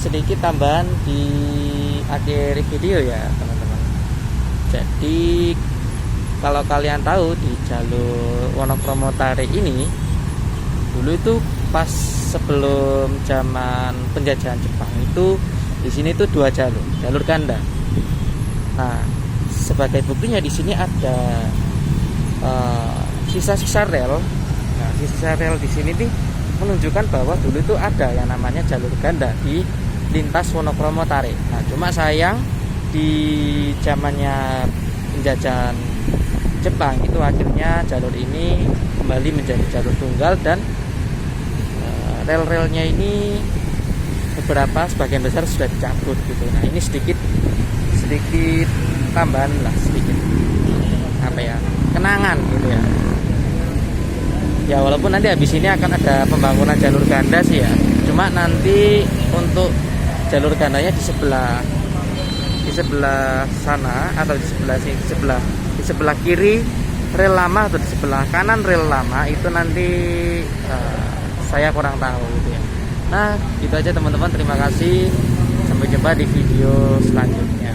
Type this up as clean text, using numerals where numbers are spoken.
sedikit tambahan di akhir video ya teman-teman. Jadi kalau kalian tahu di jalur Wonokromo Tare ini dulu itu pas sebelum zaman penjajahan Jepang itu di sini tuh dua jalur ganda. Nah, sebagai buktinya di sini ada sisa-sisa rel. Nah, sisa rel di sini nih menunjukkan bahwa dulu itu ada yang namanya jalur ganda di lintas Wonokromo Tare. Nah, cuma sayang di zamannya penjajahan Jepang itu akhirnya jalur ini kembali menjadi jalur tunggal dan rel-relnya ini beberapa sebagian besar sudah dicabut gitu. Nah, ini sedikit tambahan lah, sedikit apa ya, kenangan gitu ya. Ya walaupun nanti habis ini akan ada pembangunan jalur ganda sih ya. Cuma nanti untuk jalur gandanya di sebelah sana atau di sebelah kiri rel lama atau di sebelah kanan rel lama itu nanti saya kurang tahu gitu ya. Nah, gitu aja teman-teman, terima kasih, sampai jumpa di video selanjutnya.